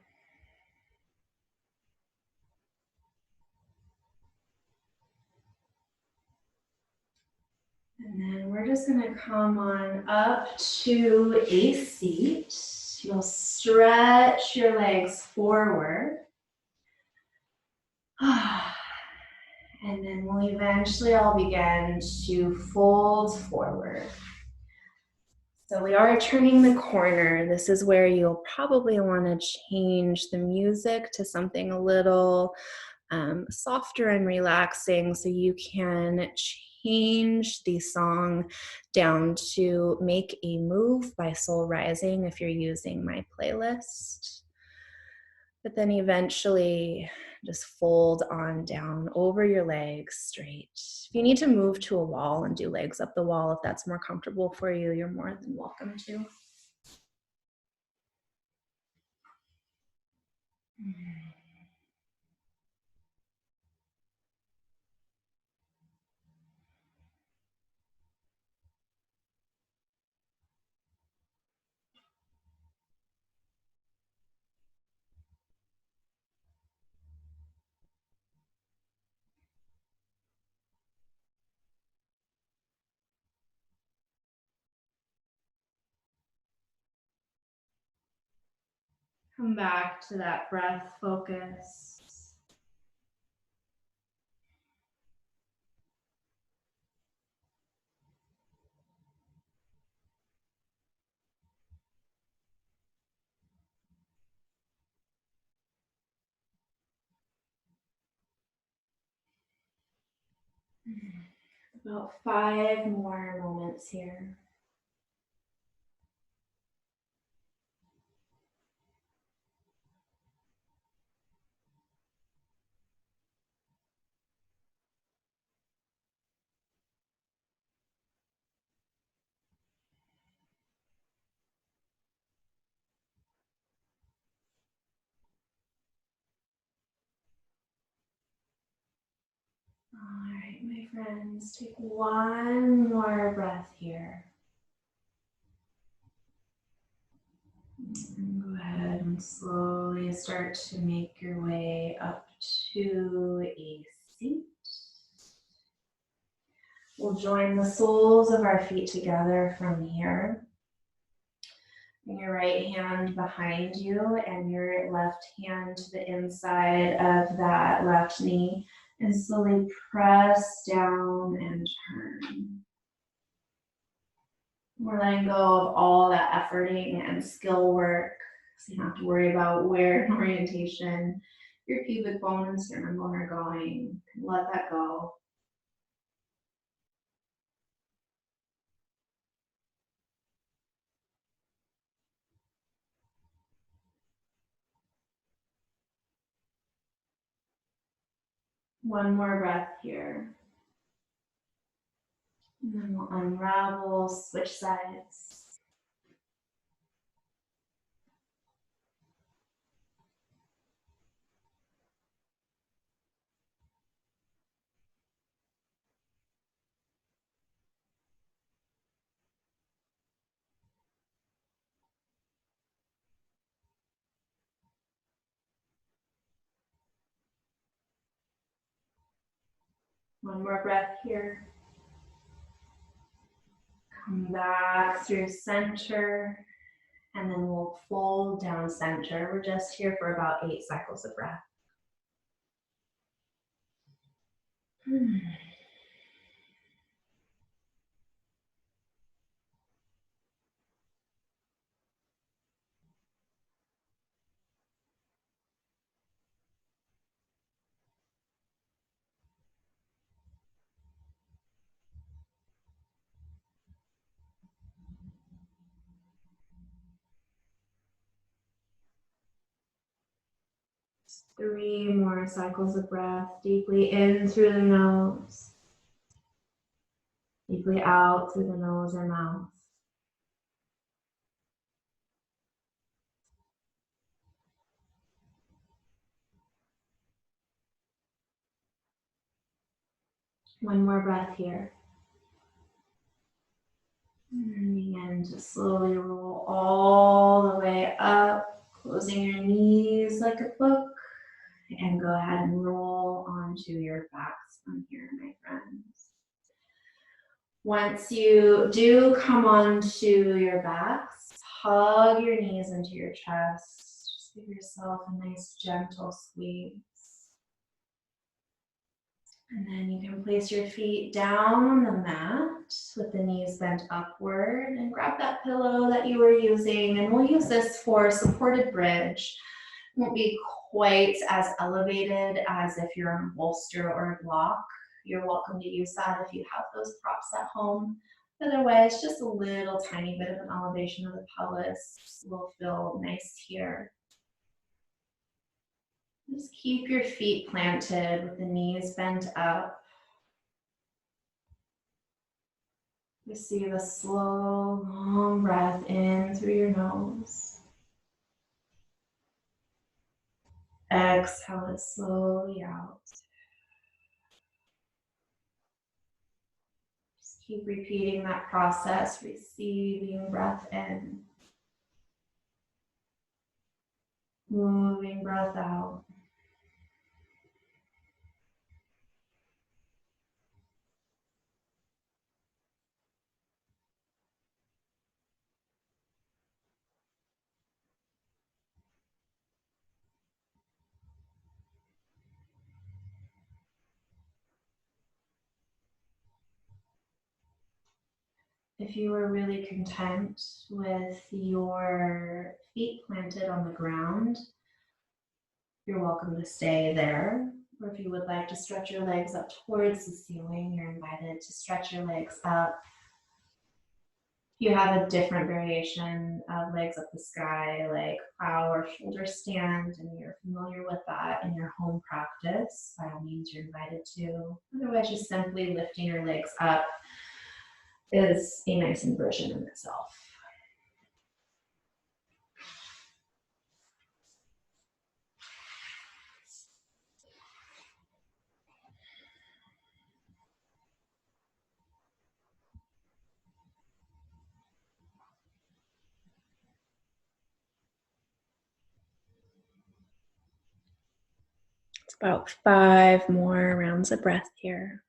And then we're just going to come on up to a seat. You'll stretch your legs forward. And then we'll eventually all begin to fold forward. So we are turning the corner. This is where you'll probably want to change the music to something a little softer and relaxing, so you can change the song down to Make a Move by Soul Rising if you're using my playlist. But then eventually just fold on down over your legs straight. If you need to move to a wall and do legs up the wall, if that's more comfortable for you, you're more than welcome to. Come back to that breath focus. About 5 more moments here. All right, my friends, take one more breath here. And go ahead and slowly start to make your way up to a seat. We'll join the soles of our feet together from here. Bring your right hand behind you and your left hand to the inside of that left knee, and slowly press down and turn. We're letting go of all that efforting and skill work, so you don't have to worry about where in orientation your pubic bone and sternum bone are going. Let that go. One more breath here. And then we'll unravel, switch sides. One more breath here. Come back through center, and then we'll fold down center. We're just here for about 8 cycles of breath. 3 more cycles of breath, deeply in through the nose, deeply out through the nose or mouth. One more breath here. And begin to slowly roll all the way up, closing your knees like a book, and go ahead and roll onto your backs from here, my friends. Once you do come onto your backs, hug your knees into your chest. Just give yourself a nice gentle squeeze. And then you can place your feet down on the mat with the knees bent upward, and grab that pillow that you were using, and we'll use this for supported bridge. It won't be quite as elevated as if you're on a bolster or a block. You're welcome to use that if you have those props at home. Otherwise, just a little tiny bit of an elevation of the pelvis will feel nice here. Just keep your feet planted with the knees bent up. Receive a slow, long breath in through your nose. Exhale it slowly out. Just keep repeating that process, receiving breath in, moving breath out. If you are really content with your feet planted on the ground, you're welcome to stay there. Or if you would like to stretch your legs up towards the ceiling, you're invited to stretch your legs up. If you have a different variation of legs up the sky, like plow or shoulder stand, and you're familiar with that in your home practice, by all means, you're invited to. Otherwise, just simply lifting your legs up is a nice inversion in itself. It's about 5 more rounds of breath here.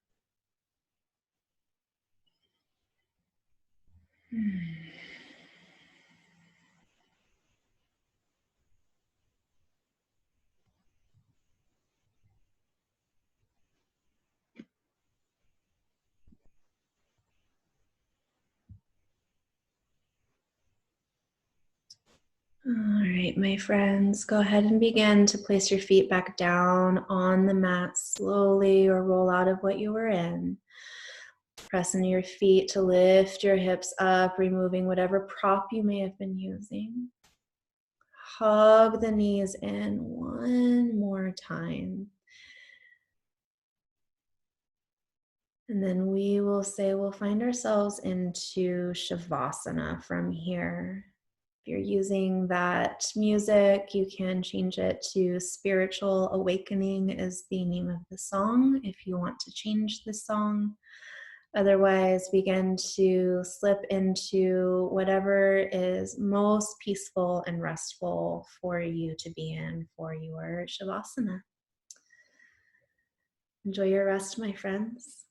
All right, my friends, go ahead and begin to place your feet back down on the mat slowly, or roll out of what you were in. Press into your feet to lift your hips up, removing whatever prop you may have been using. Hug the knees in one more time. And then we will say we'll find ourselves into Shavasana from here. If you're using that music, you can change it to Spiritual Awakening is the name of the song if you want to change the song. Otherwise, begin to slip into whatever is most peaceful and restful for you to be in for your Shavasana. Enjoy your rest, my friends.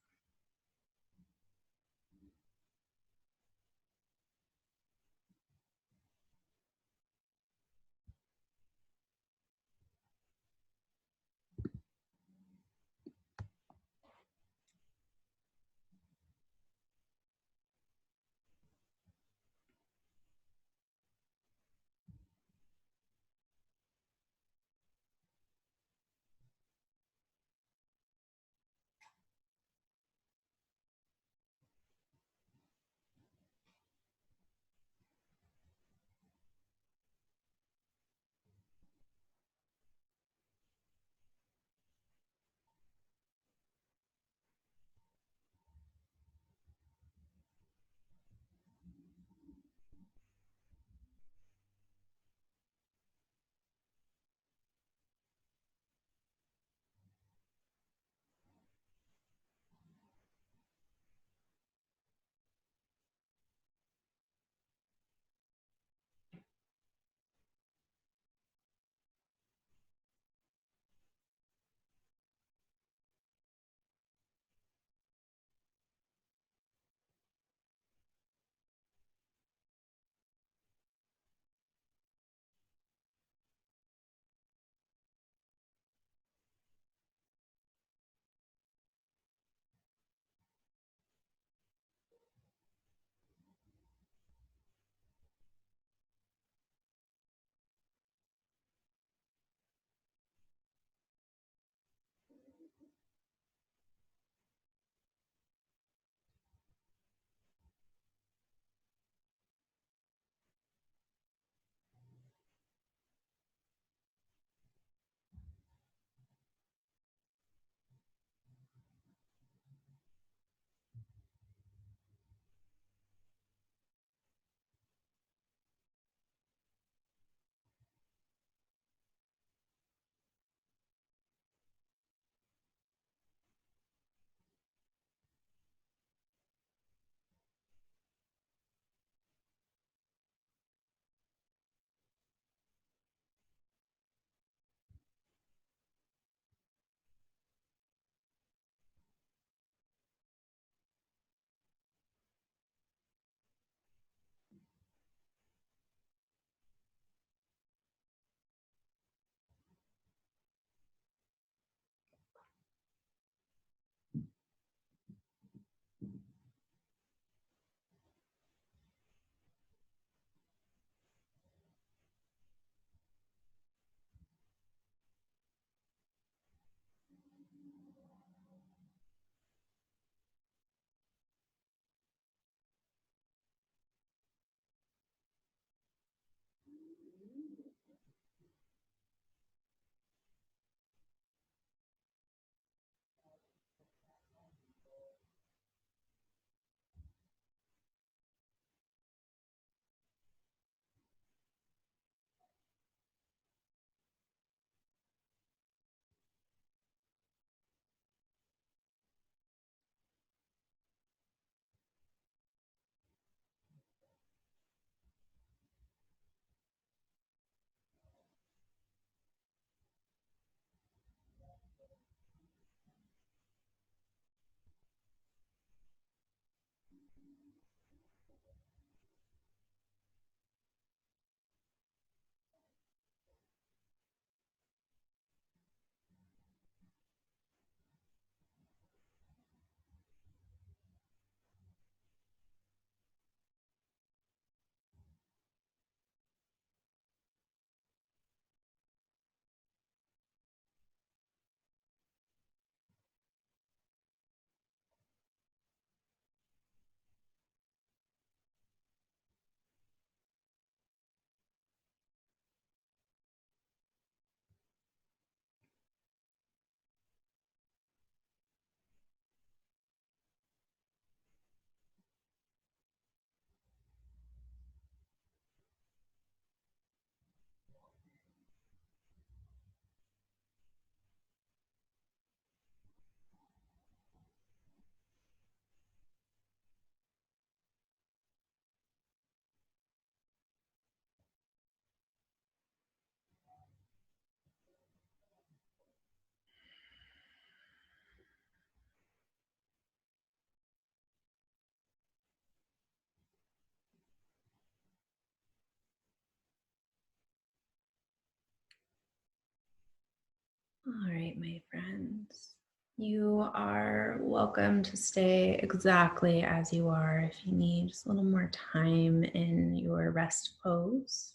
All right, my friends. You are welcome to stay exactly as you are. If you need just a little more time in your rest pose.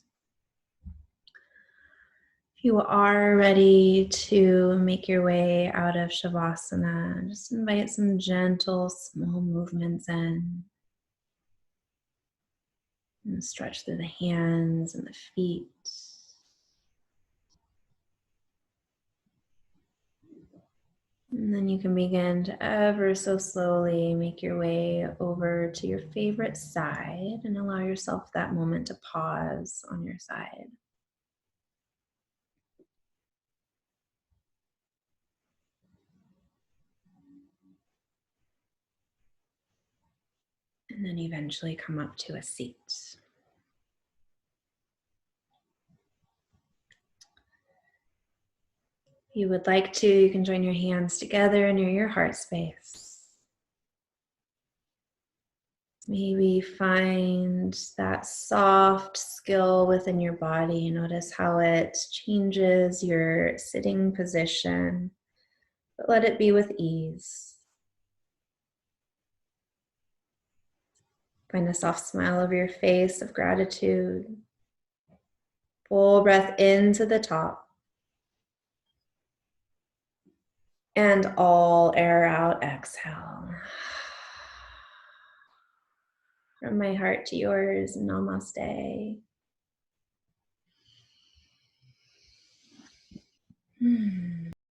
If you are ready to make your way out of Shavasana, just invite some gentle, small movements in. And stretch through the hands and the feet. And then you can begin to ever so slowly make your way over to your favorite side and allow yourself that moment to pause on your side. And then eventually come up to a seat. If you would like to, you can join your hands together near your heart space. Maybe find that soft skill within your body. Notice how it changes your sitting position, but let it be with ease. Find a soft smile over your face of gratitude. Full breath into the top. And all air out, exhale. From my heart to yours, namaste.